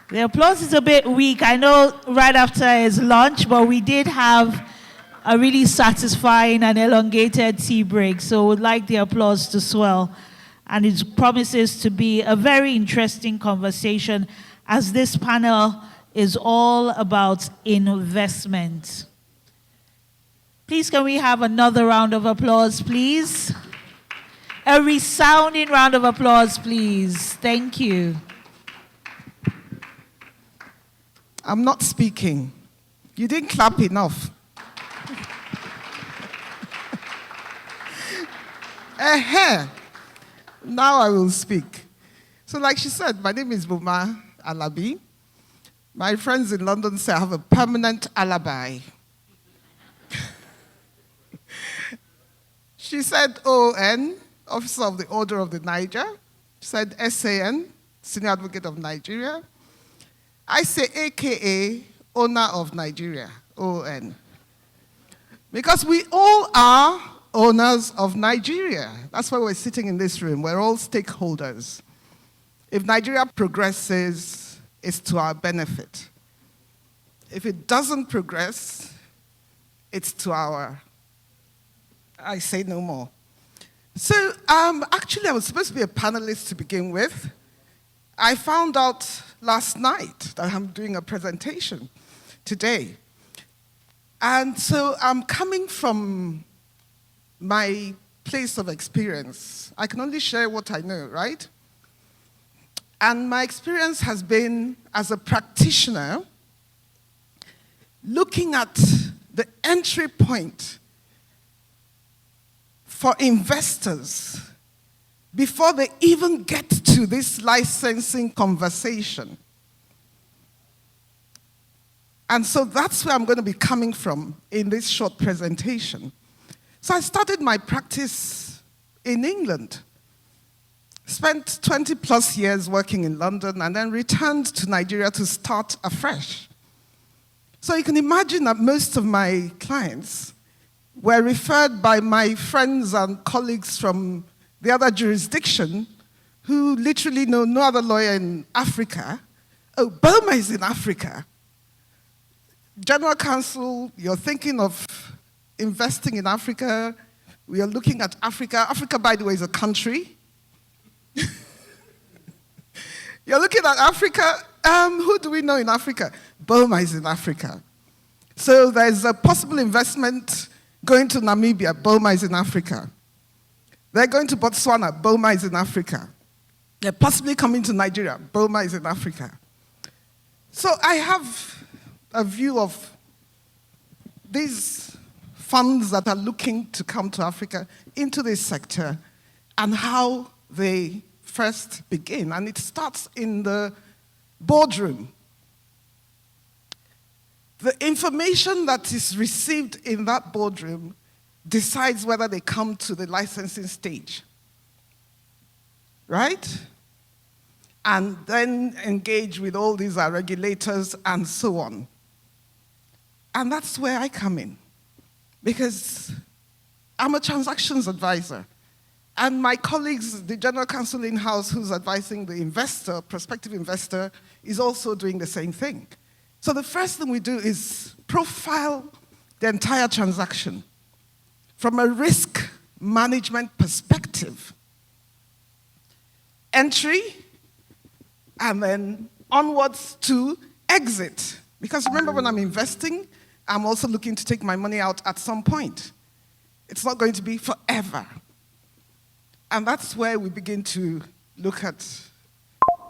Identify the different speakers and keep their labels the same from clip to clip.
Speaker 1: The applause is a bit weak. I know right after his lunch, but we did have a really satisfying and elongated tea break, so we'd like the applause to swell. And it promises to be a very interesting conversation as this panel is all about investment. Please, can we have another round of applause, please? A resounding round of applause, please. Thank you.
Speaker 2: I'm not speaking. You didn't clap enough. Now I will speak. So like she said, my name is Boma, Alabi. My friends in London say I have a permanent alibi. She said ON, Officer of the Order of the Niger. She said SAN, Senior Advocate of Nigeria. I say AKA, Owner of Nigeria, ON. Because we all are owners of Nigeria. That's why we're sitting in this room. We're all stakeholders. If Nigeria progresses, it's to our benefit. If it doesn't progress, it's to our, I say no more. So actually, I was supposed to be a panelist to begin with. I found out last night that I'm doing a presentation today. And so I'm coming from my place of experience. I can only share what I know, right? And my experience has been as a practitioner looking at the entry point for investors before they even get to this licensing conversation. And so that's where I'm going to be coming from in this short presentation. So I started my practice in England, spent 20 plus years working in London, and then returned to Nigeria to start afresh. So you can imagine that most of my clients were referred by my friends and colleagues from the other jurisdiction who literally know no other lawyer in Africa. Oh, Boma is in Africa. General Counsel, you're thinking of investing in Africa. We are looking at Africa. Africa, by the way, is a country. You're looking at Africa. Who do we know in Africa? Boma is in Africa. So there's a possible investment going to Namibia. Boma is in Africa. They're going to Botswana. Boma is in Africa. They're possibly coming to Nigeria. Boma is in Africa. So I have a view of these funds that are looking to come to Africa into this sector and how they first begin. And it starts in the boardroom. The information that is received in that boardroom decides whether they come to the licensing stage, right? And then engage with all these regulators and so on. And that's where I come in, because I'm a transactions advisor. And my colleagues, the general counsel in-house who's advising the investor, prospective investor, is also doing the same thing. So the first thing we do is profile the entire transaction from a risk management perspective. Entry, and then onwards to exit. Because remember, when I'm investing, I'm also looking to take my money out at some point. It's not going to be forever. And that's where we begin to look at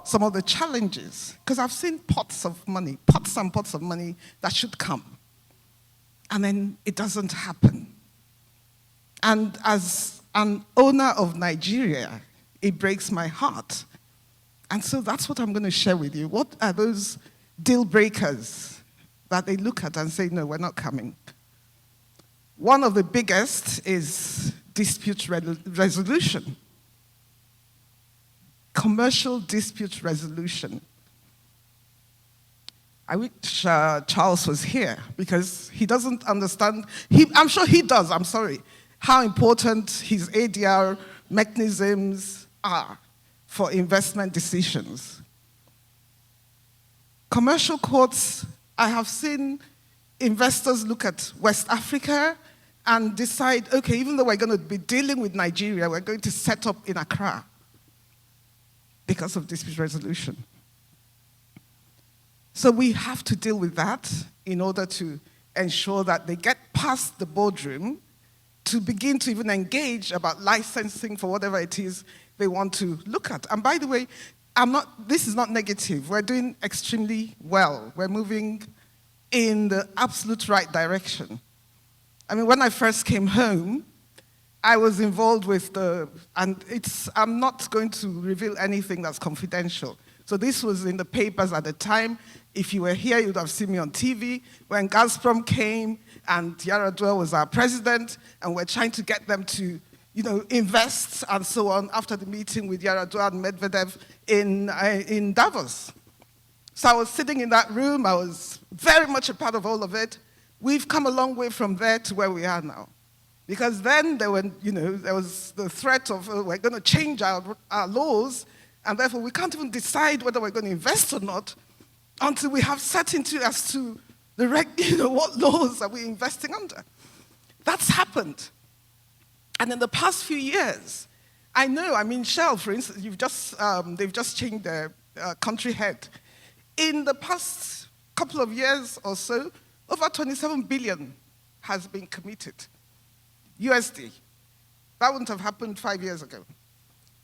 Speaker 2: some of the challenges. Because I've seen pots and pots of money that should come. And then it doesn't happen. And as an owner of Nigeria, it breaks my heart. And so that's what I'm going to share with you. What are those deal breakers that they look at and say, no, we're not coming? One of the biggest is dispute resolution. Commercial dispute resolution. I wish Charles was here, because he doesn't understand, I'm sure he does, I'm sorry, how important his ADR mechanisms are for investment decisions. Commercial courts, I have seen investors look at West Africa and decide, okay, even though we're going to be dealing with Nigeria, we're going to set up in Accra because of dispute resolution. So we have to deal with that in order to ensure that they get past the boardroom to begin to even engage about licensing for whatever it is they want to look at. And by the way, this is not negative. We're doing extremely well. We're moving in the absolute right direction. I mean, when I first came home, I was involved with I'm not going to reveal anything that's confidential. So this was in the papers at the time. If you were here, you would have seen me on TV. When Gazprom came and Yar'Adua was our president, and we're trying to get them to invest and so on after the meeting with Yar'Adua and Medvedev in Davos. So I was sitting in that room. I was very much a part of all of it. We've come a long way from there to where we are now. Because then there was the threat of we're going to change our laws, and therefore we can't even decide whether we're going to invest or not until we have certainty as to what laws are we investing under. That's happened. And in the past few years, Shell, for instance, they've just changed their country head. In the past couple of years or so, over 27 billion has been committed, USD. That wouldn't have happened 5 years ago.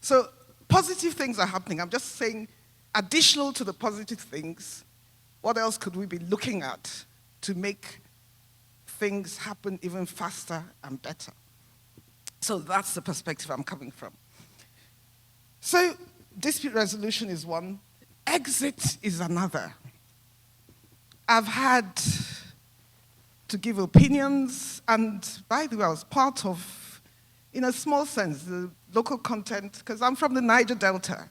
Speaker 2: So positive things are happening. I'm just saying, additional to the positive things, what else could we be looking at to make things happen even faster and better? So that's the perspective I'm coming from. So dispute resolution is one, exit is another. I've had to give opinions, and by the way, I was part of, in a small sense, the local content, because I'm from the Niger Delta.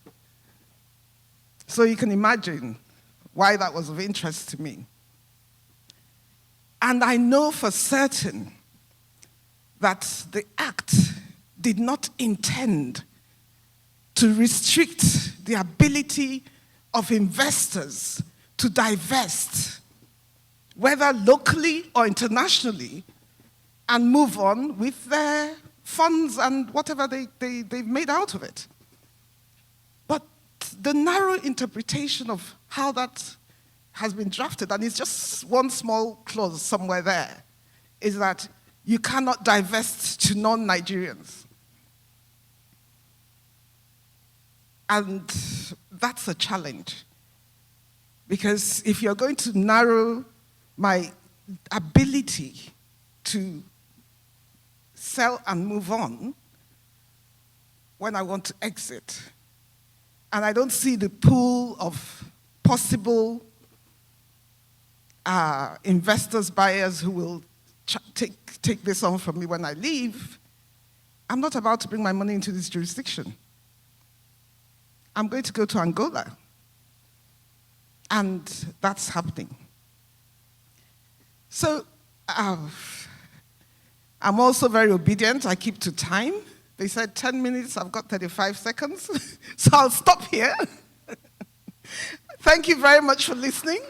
Speaker 2: So you can imagine why that was of interest to me. And I know for certain that the act did not intend to restrict the ability of investors to divest, whether locally or internationally, and move on with their funds and whatever they've made out of it. But the narrow interpretation of how that has been drafted, and it's just one small clause somewhere there, is that you cannot divest to non-Nigerians. And that's a challenge. Because if you're going to narrow my ability to sell and move on when I want to exit, and I don't see the pool of possible investors, buyers who will take this on from me when I leave, I'm not about to bring my money into this jurisdiction. I'm going to go to Angola. And that's happening. So I'm also very obedient. I keep to time. They said 10 minutes, I've got 35 seconds. So I'll stop here. Thank you very much for listening.